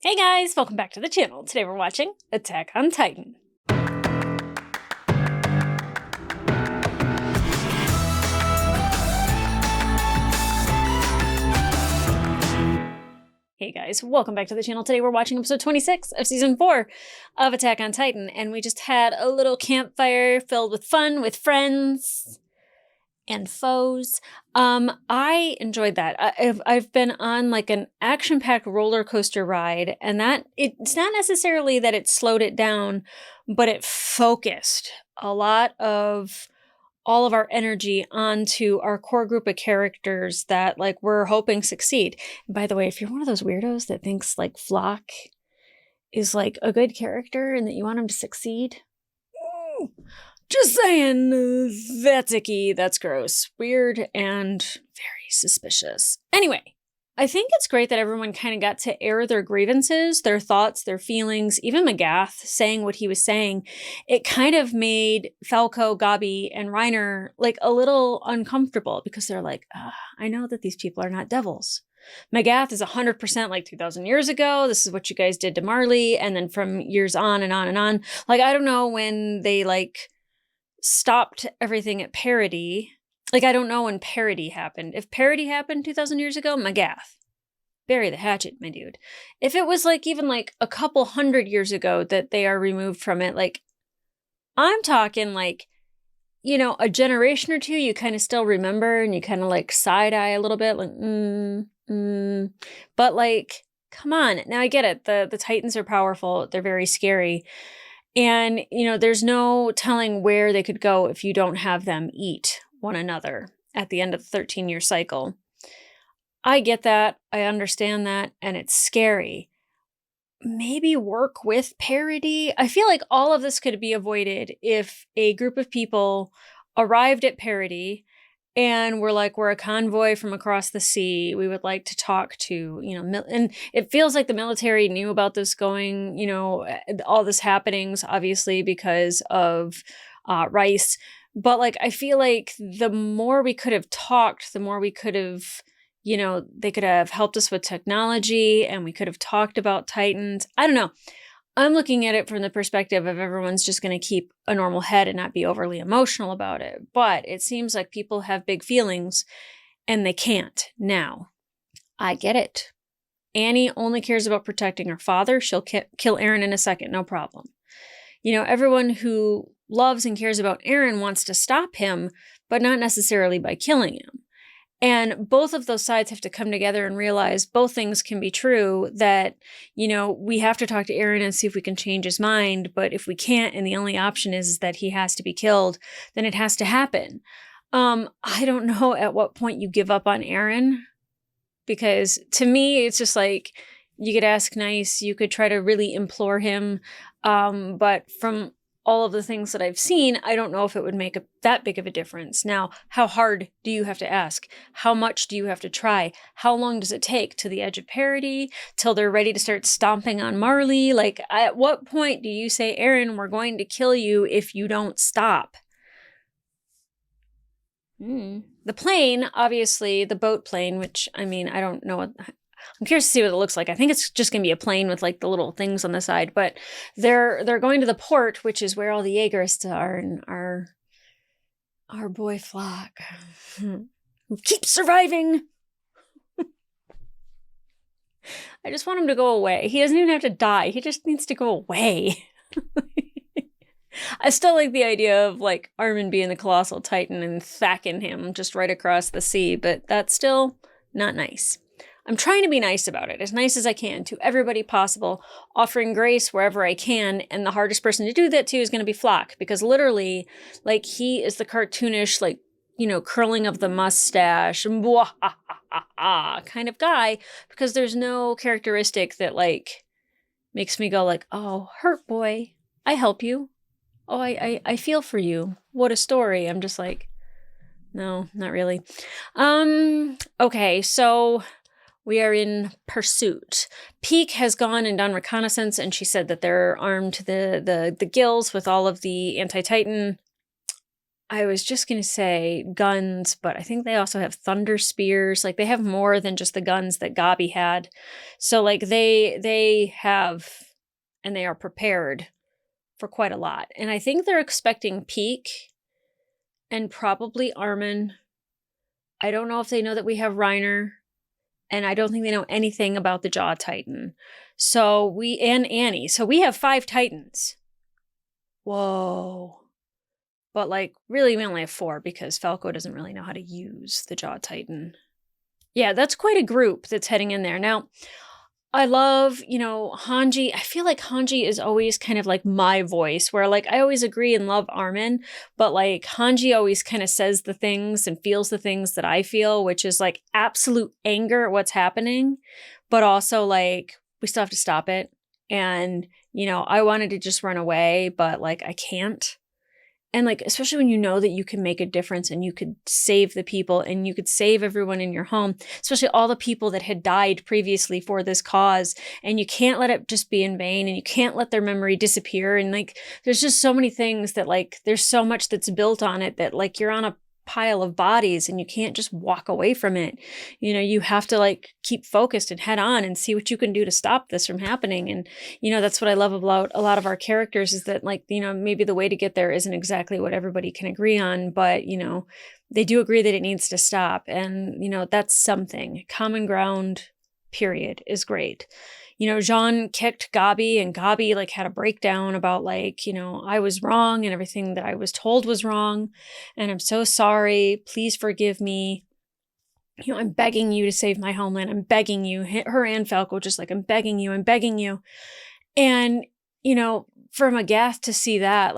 Hey guys, welcome back to the channel. Today we're watching Attack on Titan. Hey guys, welcome back to the channel. Today we're watching episode 26 of season 4 of Attack on Titan, and we just had a little campfire filled with fun with friends and foes. I enjoyed that. I've been on like an action-packed roller coaster ride, and that it's not necessarily that it slowed it down, but it focused a lot of all of our energy onto our core group of characters that like we're hoping succeed. And by the way, if you're one of those weirdos that thinks like Flock is like a good character and that you want him to succeed, just saying, that's icky, that's gross, weird, and very suspicious. Anyway, I think it's great that everyone kind of got to air their grievances, their thoughts, their feelings, even Magath saying what he was saying. It kind of made Falco, Gabi, and Reiner like a little uncomfortable because they're like, I know that these people are not devils. Magath is 100% like 2,000 years ago. This is what you guys did to Marley. And then from years on and on and on. Like, I don't know when they like stopped everything at parody. Like, I don't know when parody happened. If parody happened 2,000 years ago, Magath, bury the hatchet, my dude. If it was like even like a couple hundred years ago that they are removed from it, like I'm talking like, you know, a generation or two, you kind of still remember and you kind of like side eye a little bit, like, But like, come on. Now I get it. The Titans are powerful. They're very scary. And, you know, there's no telling where they could go if you don't have them eat one another at the end of the 13-year cycle. I get that. I understand that. And it's scary. Maybe work with parody. I feel like all of this could be avoided if a group of people arrived at parody and we're like, we're a convoy from across the sea. We would like to talk to, you know, and it feels like the military knew about this going, you know, all this happenings, obviously, because of Rice. But like, I feel like the more we could have talked, the more we could have, you know, they could have helped us with technology and we could have talked about Titans. I don't know. I'm looking at it from the perspective of everyone's just going to keep a normal head and not be overly emotional about it. But it seems like people have big feelings and they can't now. I get it. Annie only cares about protecting her father. She'll kill Eren in a second, no problem. You know, everyone who loves and cares about Eren wants to stop him, but not necessarily by killing him. And both of those sides have to come together and realize both things can be true, that, you know, we have to talk to Eren and see if we can change his mind. But if we can't, and the only option is that he has to be killed, then it has to happen. I don't know at what point you give up on Eren, because to me, it's just like, you could ask nice, you could try to really implore him. But from all of the things that I've seen, I don't know if it would make that big of a difference. Now, how hard do you have to ask? How much do you have to try? How long does it take to the edge of parity, till they're ready to start stomping on Marley? Like, at what point do you say, Eren, we're going to kill you if you don't stop? The plane, obviously, the boat plane, which, I mean, I don't know what... I'm curious to see what it looks like. I think it's just going to be a plane with like the little things on the side, but they're going to the port, which is where all the Jaegerists are, and our boy Flock, who keeps surviving. I just want him to go away. He doesn't even have to die. He just needs to go away. I still like the idea of like Armin being the colossal titan and thacking him just right across the sea, but that's still not nice. I'm trying to be nice about it, as nice as I can to everybody possible, offering grace wherever I can. And the hardest person to do that to is going to be Flock, because literally, like, he is the cartoonish, like, you know, curling of the mustache, kind of guy, because there's no characteristic that, like, makes me go like, oh, hurt boy, I help you. Oh, I feel for you. What a story. I'm just like, no, not really. Okay, so... we are in pursuit. Peak has gone and done reconnaissance, and she said that they're armed to the gills with all of the anti-Titan I was just going to say guns, but I think they also have thunder spears. Like they have more than just the guns that Gabi had. So like they have, and they are prepared for quite a lot. And I think they're expecting Peak and probably Armin. I don't know if they know that we have Reiner, and I don't think they know anything about the Jaw Titan. So and Annie. So we have 5 Titans. Whoa. But like really we only have 4 because Falco doesn't really know how to use the Jaw Titan. Yeah, that's quite a group that's heading in there. Now, I love, Hanji. I feel like Hanji is always kind of like my voice, where like I always agree and love Armin, but like Hanji always kind of says the things and feels the things that I feel, which is like absolute anger at what's happening, but also like we still have to stop it. And, I wanted to just run away, but like I can't. And like, especially when you know that you can make a difference and you could save the people and you could save everyone in your home, especially all the people that had died previously for this cause. And you can't let it just be in vain, and you can't let their memory disappear. And like, there's just so many things that like, there's so much that's built on it that like you're on a pile of bodies and you can't just walk away from it. You have to like keep focused and head on and see what you can do to stop this from happening. And that's what I love about a lot of our characters, is that like maybe the way to get there isn't exactly what everybody can agree on, but they do agree that it needs to stop. And that's something. Common ground, period, is great. Jean kicked Gabi, and Gabi like had a breakdown about like, I was wrong and everything that I was told was wrong. And I'm so sorry. Please forgive me. I'm begging you to save my homeland. I'm begging you. Her and Falco just like, I'm begging you. I'm begging you. And, for Magath to see that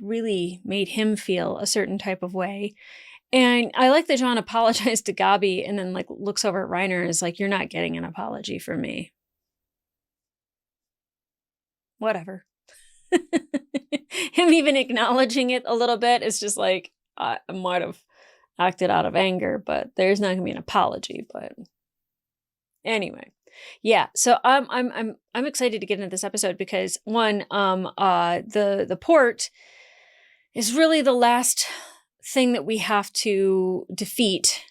really made him feel a certain type of way. And I like that John apologized to Gabi and then like looks over at Reiner and is like, you're not getting an apology from me. Whatever. Him even acknowledging it a little bit is just like, I might have acted out of anger, but there's not gonna be an apology. But anyway, yeah. So I'm excited to get into this episode because one, the port is really the last thing that we have to defeat,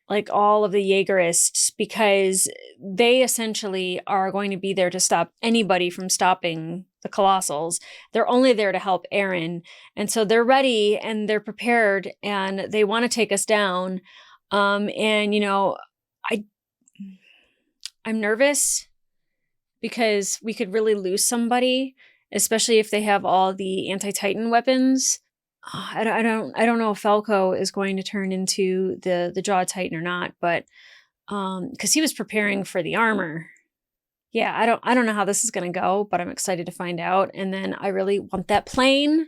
like all of the Jaegerists, because they essentially are going to be there to stop anybody from stopping the Colossals. They're only there to help Eren. And so they're ready and they're prepared and they want to take us down. And I'm nervous because we could really lose somebody, especially if they have all the anti-Titan weapons. I don't know if Falco is going to turn into the Jaw Titan or not, but because he was preparing for the armor. Yeah, I don't know how this is gonna go, but I'm excited to find out. And then I really want that plane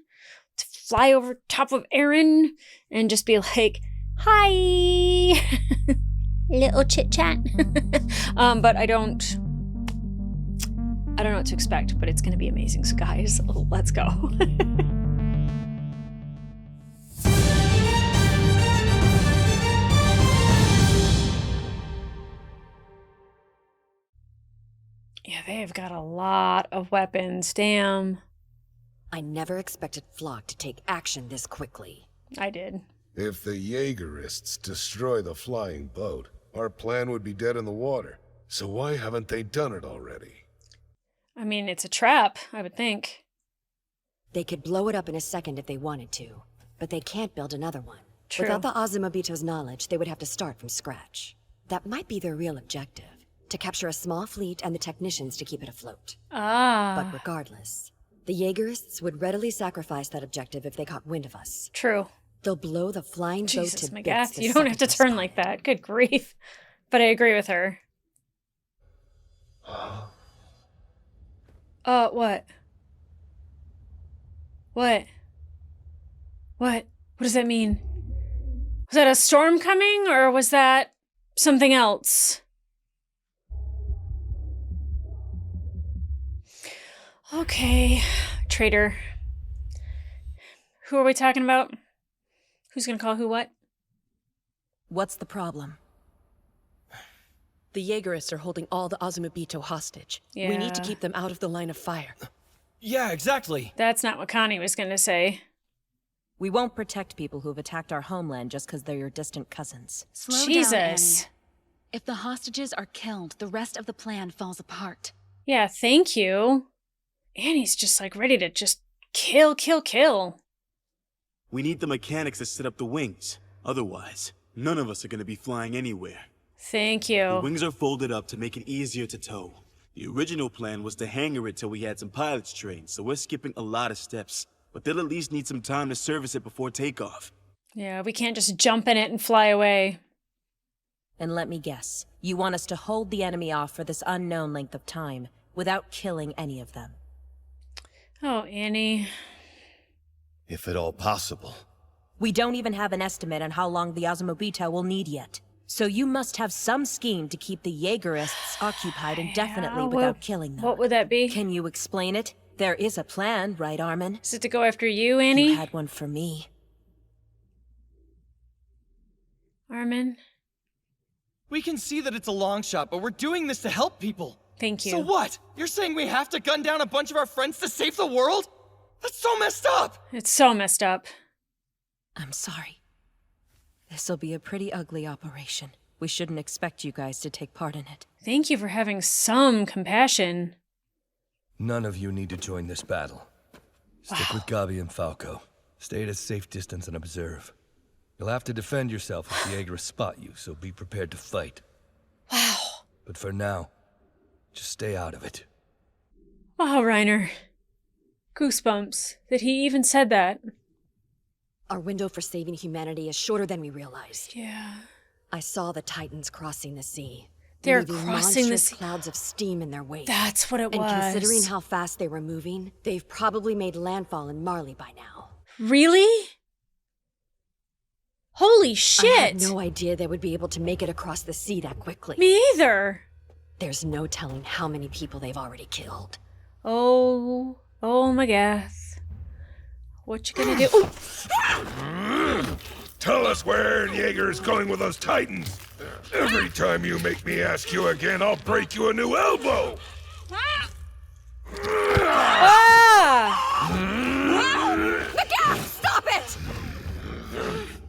to fly over top of Eren and just be like, hi, little chit chat. But I don't know what to expect, but it's gonna be amazing. So guys, let's go. Yeah, they've got a lot of weapons. Damn. I never expected Flock to take action this quickly. I did. If the Jaegerists destroy the flying boat, our plan would be dead in the water. So why haven't they done it already? I mean, it's a trap, I would think. They could blow it up in a second if they wanted to, but they can't build another one. True. Without the Azumabito's knowledge, they would have to start from scratch. That might be their real objective. To capture a small fleet and the technicians to keep it afloat. But regardless, the Jaegerists would readily sacrifice that objective if they caught wind of us. True. They'll blow the flying boat to bits. You don't have to turn like that. Good grief. But I agree with her. What? What? What does that mean? Was that a storm coming, or was that something else? Okay, Traitor. Who are we talking about? Who's gonna call who what? What's the problem? The Jaegerists are holding all the Azumabito hostage. Yeah. We need to keep them out of the line of fire. Yeah, exactly. That's not what Connie was gonna say. We won't protect people who have attacked our homeland just because they're your distant cousins. Slow Jesus. down, Annie. If the hostages are killed, the rest of the plan falls apart. Yeah, thank you. Annie's just like ready to just kill, kill, kill. We need the mechanics to set up the wings. Otherwise, none of us are going to be flying anywhere. Thank The you. wings are folded up to make it easier to tow. The original plan was to hangar it till we had some pilots trained, so we're skipping a lot of steps. But they'll at least need some time to service it before takeoff. Yeah, we can't just jump in it and fly away. And let me guess, you want us to hold the enemy off for this unknown length of time, without killing any of them. Oh, Annie. If at all possible. We don't even have an estimate on how long the Osmobita will need yet. So you must have some scheme to keep the Jaegerists occupied indefinitely Yeah, without killing them. What would that be? Can you explain it? There is a plan, right, Armin? Is it to go after you, Annie? You had one for me. Armin? We can see that it's a long shot, but we're doing this to help people. Thank you. So what? You're saying we have to gun down a bunch of our friends to save the world? That's so messed up! It's so messed up. I'm sorry. This'll be a pretty ugly operation. We shouldn't expect you guys to take part in it. Thank you for having some compassion. None of you need to join this battle. Stick with Gabi and Falco. Stay at a safe distance and observe. You'll have to defend yourself if the Jaegerists spot you, so be prepared to fight. Wow. But for now, just stay out of it. Wow, Reiner. Goosebumps that he even said that. Our window for saving humanity is shorter than we realized. Yeah. I saw the Titans crossing the sea. They're leaving crossing the monstrous sea. clouds of steam in their wake. That's what it and was. considering how fast they were moving, they've probably made landfall in Marley by now. Really? Holy I shit! had no idea they would be able to make it across the sea that quickly. Me either. There's no telling how many people they've already killed. Oh my gosh. What you gonna do? Ooh. Tell us where Jaeger is going with those Titans. Every time you make me ask you again, I'll break you a new elbow. Ah! Miguel, stop it!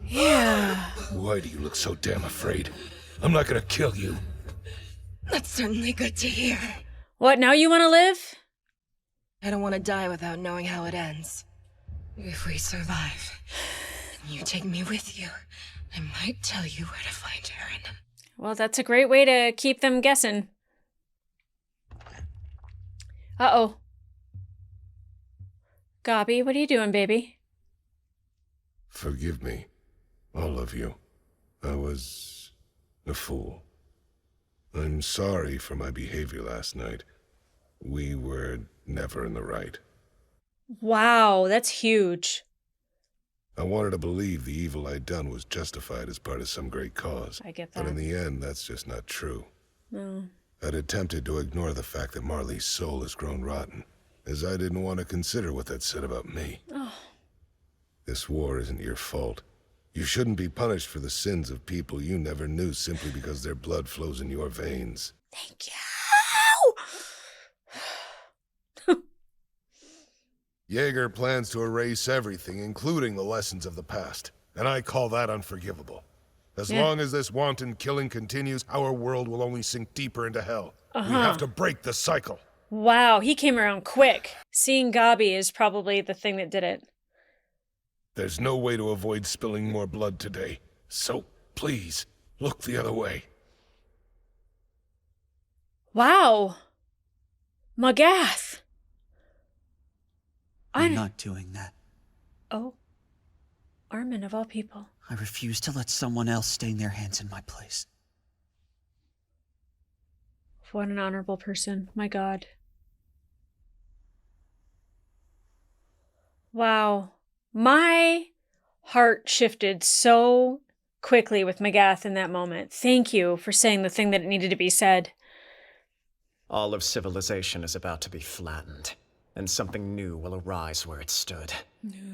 Yeah. Why do you look so damn afraid? I'm not gonna kill you. That's certainly good to hear. What, now you want to live? I don't want to die without knowing how it ends. If we survive, and you take me with you, I might tell you where to find Aaron. Well, that's a great way to keep them guessing. Uh-oh. Gabi, what are you doing, baby? Forgive me, all of you. I was a fool. I'm sorry for my behavior last night. We were never in the right. Wow, that's huge. I wanted to believe the evil I'd done was justified as part of some great cause. I get But in that. the end, that's just not true. No. I'd attempted to ignore the fact that Marley's soul has grown rotten, as I didn't want to consider what that said about me. Oh. This war isn't your fault. You shouldn't be punished for the sins of people you never knew simply because their blood flows in your veins. Thank you. Jaeger plans to erase everything, including the lessons of the past, and I call that unforgivable. As long as this wanton killing continues, our world will only sink deeper into hell. We have to break the cycle. Wow, he came around quick. Seeing Gabi is probably the thing that did it. There's no way to avoid spilling more blood today, so please, look the other way. Wow. Magath. I'm not doing that. Oh. Armin, of all people. I refuse to let someone else stain their hands in my place. What an honorable person. My God. Wow. My heart shifted so quickly with Magath in that moment. Thank you for saying the thing that needed to be said. All of civilization is about to be flattened, and something new will arise where it stood.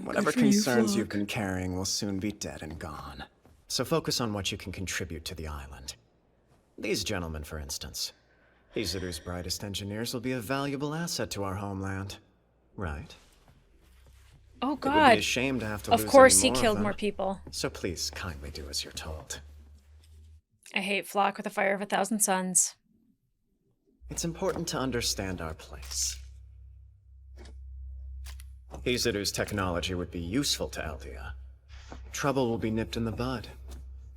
Whatever concerns you've been carrying will soon be dead and gone. So focus on what you can contribute to the island. These gentlemen, for instance. Izulu's brightest engineers will be a valuable asset to our homeland. Right? Oh, It would God. be a shame to have to Of lose course any he more of killed them. more people. So please kindly do as you're told. I hate Flock with a fire of 1,000 suns. It's important to understand our place. Isidru's technology would be useful to Eldia. Trouble will be nipped in the bud.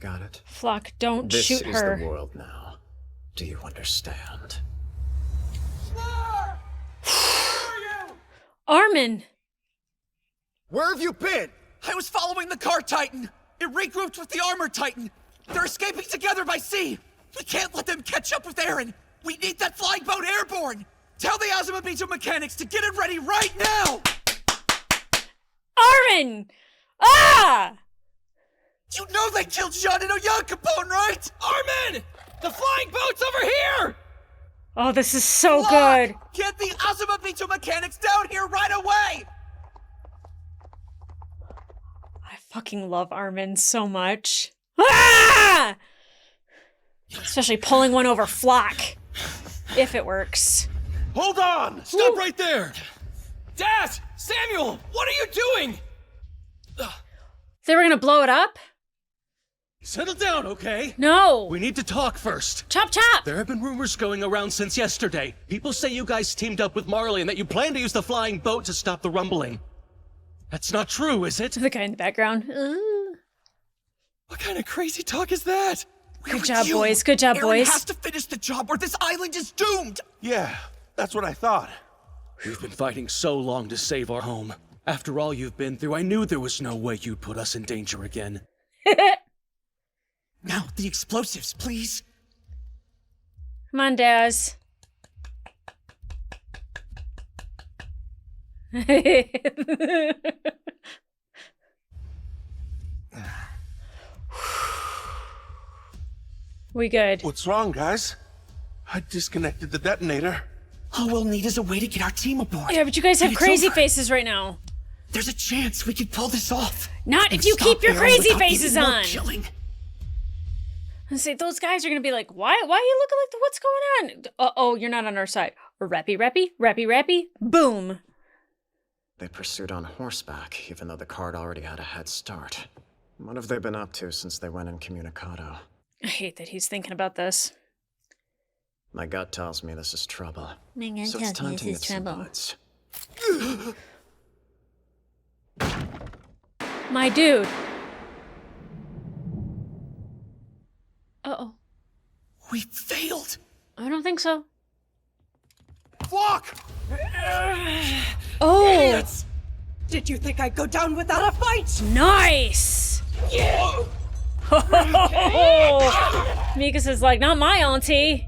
Got it? Flock, don't This shoot is her. the world now. Do you understand? Armin! Where have you been? I was following the car Titan. It regrouped with the armor Titan. They're escaping together by sea. We can't let them catch up with Eren. We need that flying boat airborne. Tell the Azumabito mechanics to get it ready right now. Armin! Ah! You know they killed Jean and Oyankopon, right? Armin! The flying boat's over here! Oh, this is so Flock, good. get the Azumabito mechanics down here right away! I fucking love Armin so much. Ah! Especially pulling one over Flock. If it works. Hold on! Stop right there! Dad! Samuel! What are you doing? They were gonna blow it up? Settle down, okay? No! We need to talk first. Chop chop! There have been rumors going around since yesterday. People say you guys teamed up with Marley and that you plan to use the flying boat to stop the rumbling. That's not true, is it? The guy in the background. What kind of crazy talk is that? Good job, boys. Good job, Eren boys. has to finish the job or this island is doomed! Yeah, that's what I thought. We've been fighting so long to save our home. After all you've been through, I knew there was no way you'd put us in danger again. Now, the explosives, please. Come on, Daz. We good. What's wrong, guys? I disconnected the detonator. All we'll need is a way to get our team aboard. Yeah, but you guys have And it's crazy over. faces right now. There's a chance we could pull this off. Not and if you stop keep your Eren crazy without faces even more on. killing. And say those guys are gonna be like, why are you looking like what's going on? Oh, you're not on our side. Rappy, boom. They pursued on horseback, even though the cart already had a head start. What have they been up to since they went incommunicado? I hate that he's thinking about this. My gut tells me this is trouble. My gut So tells it's me time this to is nip some trouble. buds. My dude. Uh-oh. We failed. I don't think so. Flock! Oh! Idiots! Did you think I'd go down without a fight? Nice! Yeah! Mikas is like, not my auntie.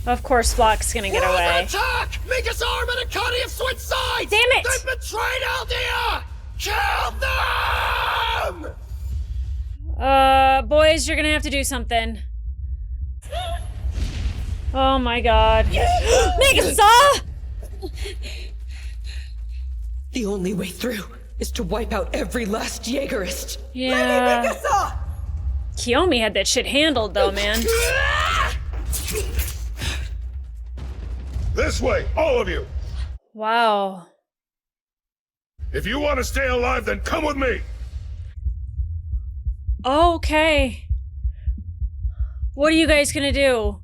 Of course, Flock's gonna get away. Attack! Mika's arm and Akane have switched sides! Damn it! They've betrayed Eldia! Kill them! Boys, you're gonna have to do something. Oh my god. Mikasa! The only way through is to wipe out every last Jaegerist. Yeah. Kiyomi had that shit handled though, man. This way, all of you! Wow. If you want to stay alive, then come with me! Okay. What are you guys gonna do?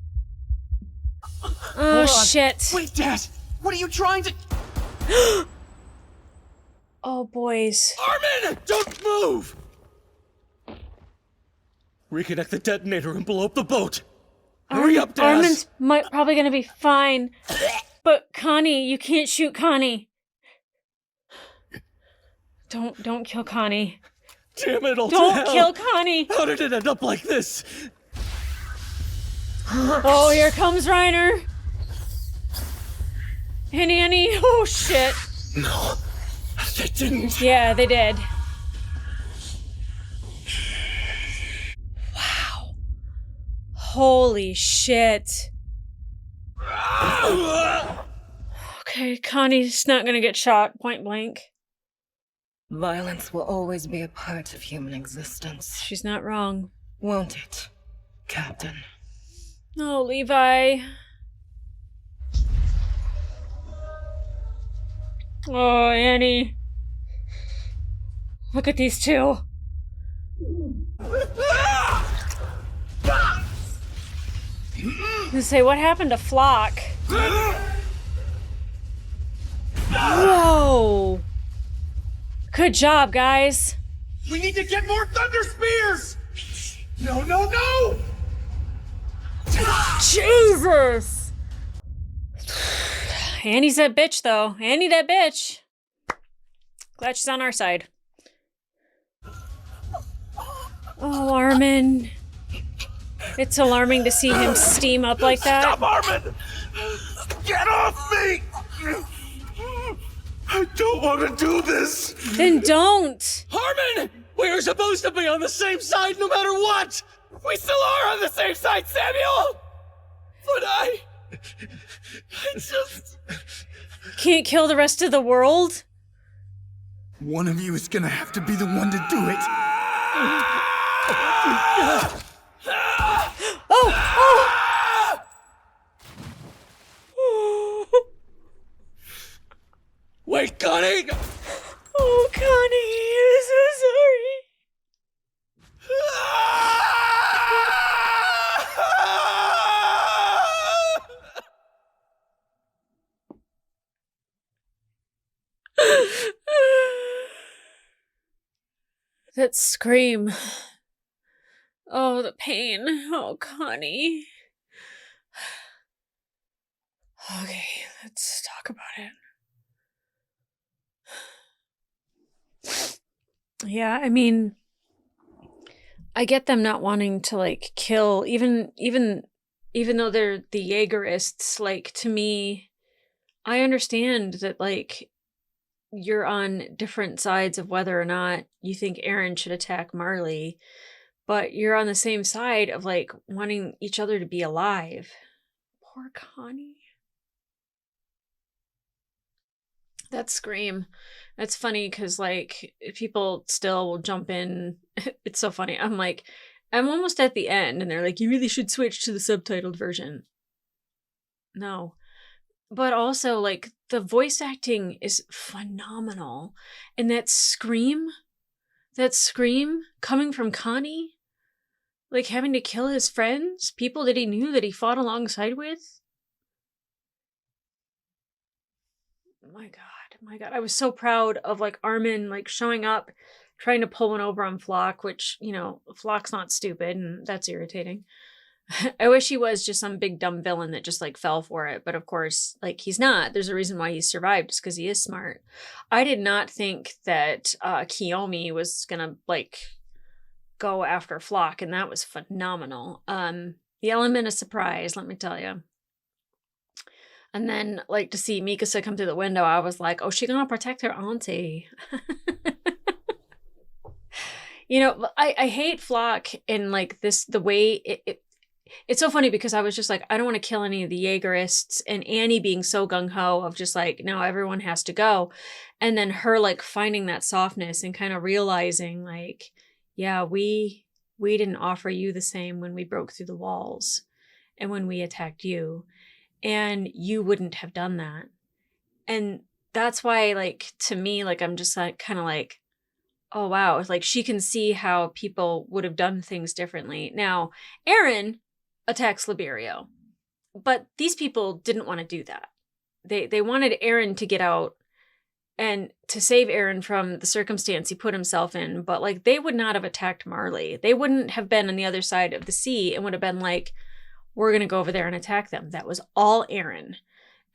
Oh, shit. Wait, Dad! What are you trying to— Oh, boys. Armin! Don't move! Reconnect the detonator and blow up the boat. Hurry up, Daz! Armin's probably gonna be fine. But Connie, you can't shoot Connie. Don't kill Connie. Damn it all to Don't hell. kill Connie! How did it end up like this? Oh, here comes Reiner. Annie. Oh, shit. No, they didn't. Yeah, they did. Wow. Holy shit. Okay, Connie's not gonna get shot point blank. Violence will always be a part of human existence. She's not wrong. Won't it, Captain? No, Levi. Oh, Annie. Look at these two. Say, what happened to Flock? Whoa! Good job, guys. We need to get more thunder spears! No, no, no! Jesus! Annie's that bitch, though. Annie, that bitch. Glad she's on our side. Oh, Armin. It's alarming to see him steam up like that. Stop, Armin! Get off me! I don't want to do this! Then don't! Armin! We were supposed to be on the same side no matter what! We still are on the same side, Samuel! But I just... Can't kill the rest of the world? One of you is gonna have to be the one to do it. Oh! Wait, Connie! Oh, Connie, I'm so sorry. That scream. Oh, the pain. Oh, Connie. Okay, let's talk about it. Yeah, I mean, I get them not wanting to like kill, even though they're the Jaegerists. Like, to me, I understand that like you're on different sides of whether or not you think Aaron should attack Marley, but you're on the same side of like wanting each other to be alive. Poor Connie. That scream. That's funny because like people still will jump in. It's so funny. I'm like, I'm almost at the end and they're like, you really should switch to the subtitled version. No. But also like the voice acting is phenomenal. And that scream coming from Connie, like having to kill his friends, people that he knew that he fought alongside with. My God, I was so proud of like Armin like showing up, trying to pull one over on Flock, which, you know, Flock's not stupid and that's irritating. I wish he was just some big dumb villain that just like fell for it, but of course, like he's not. There's a reason why he survived, just because he is smart. I did not think that Kiyomi was gonna like go after Flock, and that was phenomenal. The element of surprise, let me tell you. And then, like, to see Mikasa come through the window, I was like, oh, she gonna protect her auntie. You know, I hate Flock and, like, the way it's so funny because I was just like, I don't want to kill any of the Jaegerists, and Annie being so gung-ho of just like, no, everyone has to go. And then her, like, finding that softness and kind of realizing, like, yeah, we didn't offer you the same when we broke through the walls and when we attacked you. And you wouldn't have done that. And that's why, like, to me, like, I'm just like, kind of like, oh, wow. Like, she can see how people would have done things differently. Now, Aaron attacks Liberio. But these people didn't want to do that. They wanted Aaron to get out and to save Aaron from the circumstance he put himself in. But, like, they would not have attacked Marley. They wouldn't have been on the other side of the sea and would have been like, we're going to go over there and attack them. That was all Aaron.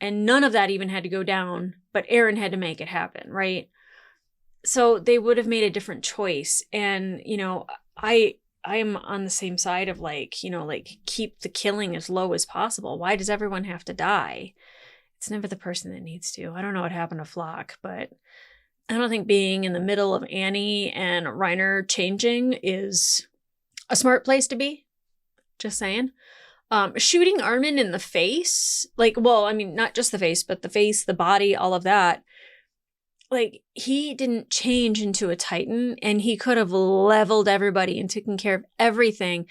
And none of that even had to go down, but Aaron had to make it happen, right? So they would have made a different choice. And, you know, I'm on the same side of like, you know, like keep the killing as low as possible. Why does everyone have to die? It's never the person that needs to. I don't know what happened to Flock, but I don't think being in the middle of Annie and Reiner changing is a smart place to be. Just saying. Shooting Armin in the face, like, well, I mean, not just the face, but the face, the body, all of that. Like, he didn't change into a Titan, and he could have leveled everybody and taken care of everything.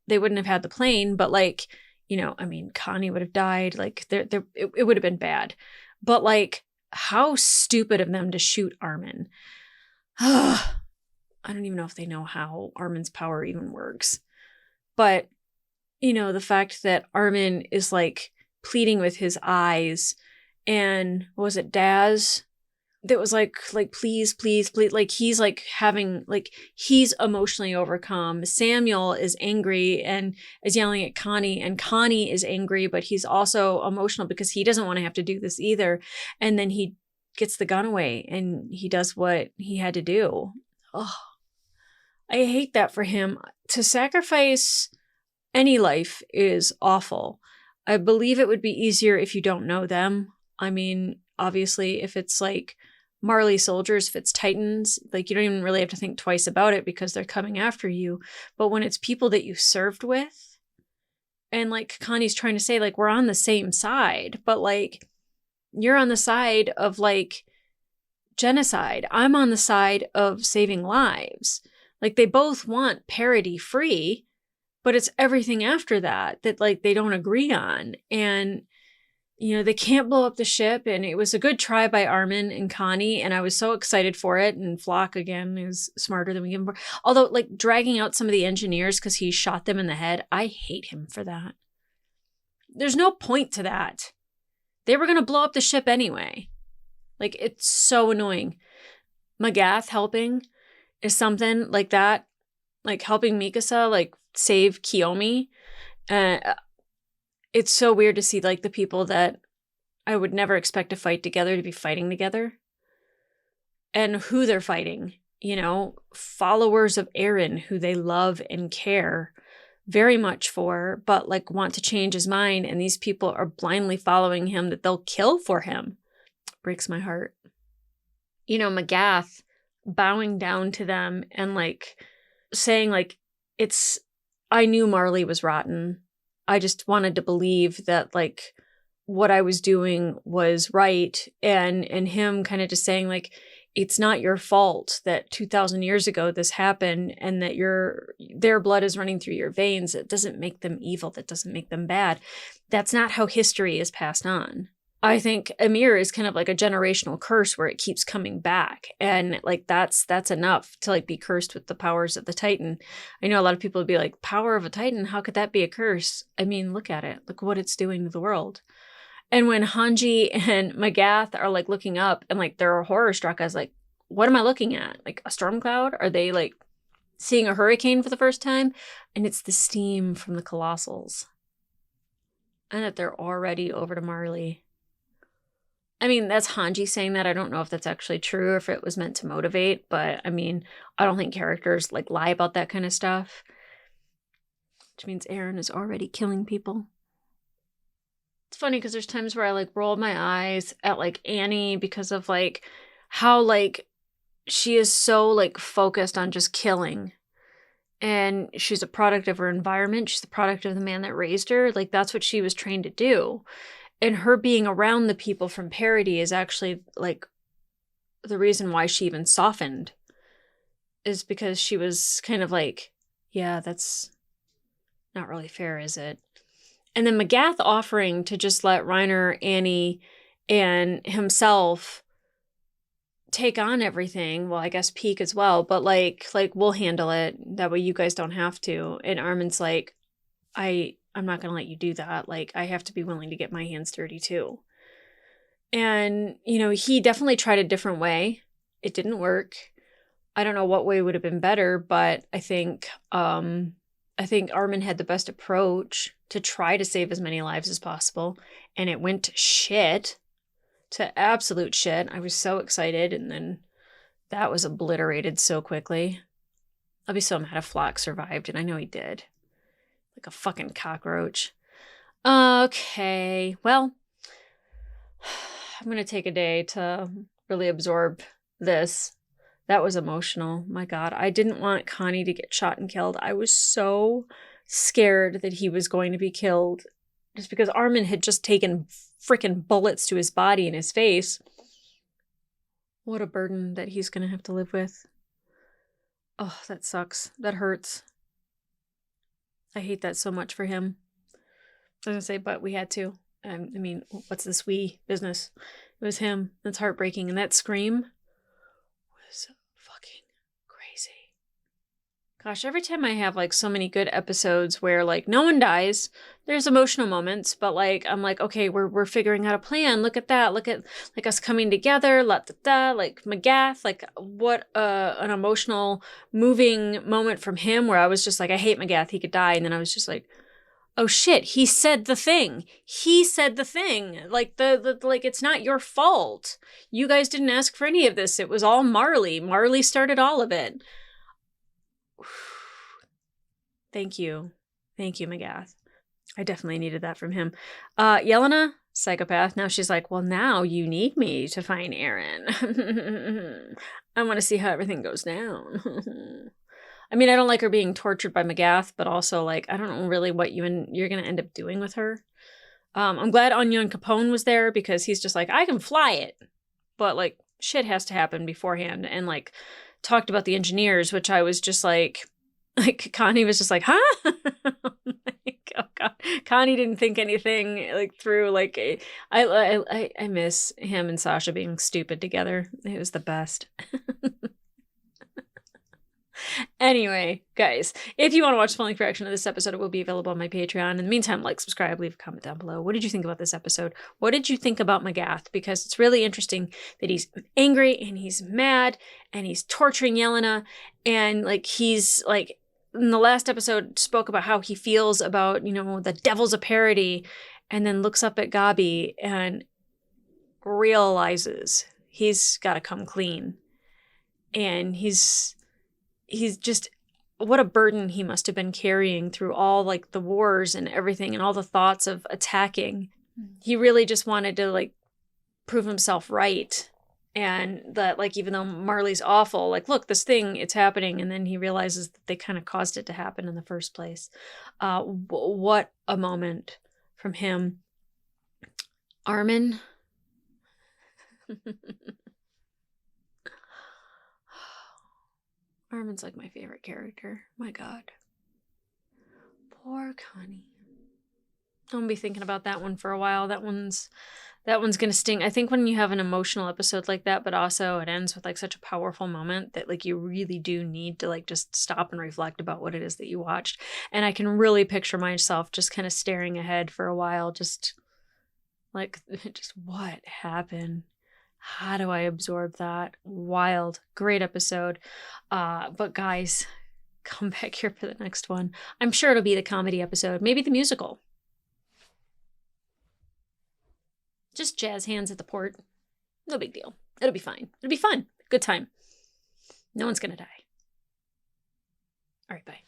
They wouldn't have had the plane, but like, you know, I mean, Connie would have died. Like, it would have been bad. But like, how stupid of them to shoot Armin. I don't even know if they know how Armin's power even works. But, you know, the fact that Armin is like pleading with his eyes, and what was it, Daz? That was like, please, please, please. Like, he's like having, like, he's emotionally overcome. Samuel is angry and is yelling at Connie, and Connie is angry, but he's also emotional because he doesn't want to have to do this either. And then he gets the gun away and he does what he had to do. Oh, I hate that for him. To sacrifice any life is awful. I believe it would be easier if you don't know them. I mean, obviously, if it's like Marley soldiers, if it's Titans, like you don't even really have to think twice about it because they're coming after you. But when it's people that you served with, and like Connie's trying to say, like, we're on the same side, but like you're on the side of like genocide. I'm on the side of saving lives. Like, they both want parity free, but it's everything after that like they don't agree on. And you know, they can't blow up the ship, and it was a good try by Armin and Connie, and I was so excited for it. And Flock, again, is smarter than we give him. Although, like, dragging out some of the engineers because he shot them in the head, I hate him for that. There's no point to that. They were going to blow up the ship anyway. Like, it's so annoying. Magath helping is something like that. Like, helping Mikasa, like, save Kiyomi. It's so weird to see, like, the people that I would never expect to fight together to be fighting together. And who they're fighting. You know, followers of Eren who they love and care very much for, but, like, want to change his mind. And these people are blindly following him that they'll kill for him. Breaks my heart. You know, Magath bowing down to them and, like, saying, like, I knew Marley was rotten. I just wanted to believe that, like, what I was doing was right. And him kind of just saying, like, it's not your fault that 2,000 years ago this happened and that their blood is running through your veins. It doesn't make them evil. That doesn't make them bad. That's not how history is passed on. I think Ymir is kind of like a generational curse where it keeps coming back. And like, that's enough to like be cursed with the powers of the Titan. I know a lot of people would be like, power of a Titan, how could that be a curse? I mean, look at it. Look what it's doing to the world. And when Hanji and Magath are like looking up and like they're horror struck, I was like, what am I looking at? Like a storm cloud? Are they like seeing a hurricane for the first time? And it's the steam from the Colossals. And that they're already over to Marley. I mean, that's Hanji saying that. I don't know if that's actually true or if it was meant to motivate, but I mean, I don't think characters like lie about that kind of stuff. Which means Eren is already killing people. It's funny because there's times where I like roll my eyes at like Annie because of like how like she is so like focused on just killing. And she's a product of her environment. She's the product of the man that raised her. Like that's what she was trained to do. And her being around the people from Parody is actually like the reason why she even softened, is because she was kind of like, yeah, that's not really fair, is it? And then Magath offering to just let Reiner, Annie, and himself take on everything. Well, I guess Peak as well, but like we'll handle it. That way you guys don't have to. And Armin's like, I'm not going to let you do that. Like, I have to be willing to get my hands dirty too. And, you know, he definitely tried a different way. It didn't work. I don't know what way would have been better, but I think Armin had the best approach to try to save as many lives as possible. And it went to shit, to absolute shit. I was so excited. And then that was obliterated so quickly. I'll be so mad if Flock survived. And I know he did. Like a fucking cockroach. Okay, well, I'm going to take a day to really absorb this. That was emotional. My God, I didn't want Connie to get shot and killed. I was so scared that he was going to be killed just because Armin had just taken freaking bullets to his body and his face. What a burden that he's going to have to live with. Oh, that sucks. That hurts. I hate that so much for him. I was going to say, but we had to. I mean, what's this we business? It was him. That's heartbreaking. And that scream was fucking crazy. Gosh, every time I have like so many good episodes where like no one dies, there's emotional moments, but like I'm like, okay, we're figuring out a plan. Look at that. Look at like us coming together. La da da. Like Magath. Like what an emotional, moving moment from him where I was just like, I hate Magath. He could die, and then I was just like, oh shit, he said the thing. He said the thing. Like the like it's not your fault. You guys didn't ask for any of this. It was all Marley. Marley started all of it. Thank you. Thank you, Magath. I definitely needed that from him. Yelena, psychopath. Now she's like, well, now you need me to find Aaron. I want to see how everything goes down. I mean, I don't like her being tortured by Magath, but also, like, I don't know really what you're going to end up doing with her. I'm glad Onion Capone was there because he's just like, I can fly it. But, like, shit has to happen beforehand. And, like, talked about the engineers, which I was just like Connie was just like, huh? Like, oh God. Connie didn't think anything like through. Like, I miss him and Sasha being stupid together. It was the best. Anyway, guys, if you want to watch the full length reaction of this episode, it will be available on my Patreon. In the meantime, like, subscribe, leave a comment down below. What did you think about this episode? What did you think about Magath? Because it's really interesting that he's angry and he's mad and he's torturing Yelena, and like he's like in the last episode spoke about how he feels about, you know, the devil's a parody, and then looks up at Gabi and realizes he's got to come clean. And he's just, what a burden he must have been carrying through all like the wars and everything and all the thoughts of attacking. He really just wanted to like prove himself right. And that like, even though Marley's awful, like, look, this thing, it's happening. And then he realizes that they kind of caused it to happen in the first place. What a moment from him. Armin. Armin's like my favorite character. My God. Poor Connie. I'm gonna be thinking about that one for a while. That one's gonna sting. I think when you have an emotional episode like that, but also it ends with like such a powerful moment that like you really do need to like just stop and reflect about what it is that you watched. And I can really picture myself just kind of staring ahead for a while, just like, just what happened? How do I absorb that? Wild. Great episode. But guys, come back here for the next one. I'm sure it'll be the comedy episode. Maybe the musical. Just jazz hands at the port. No big deal. It'll be fine. It'll be fun. Good time. No one's gonna die. All right, bye.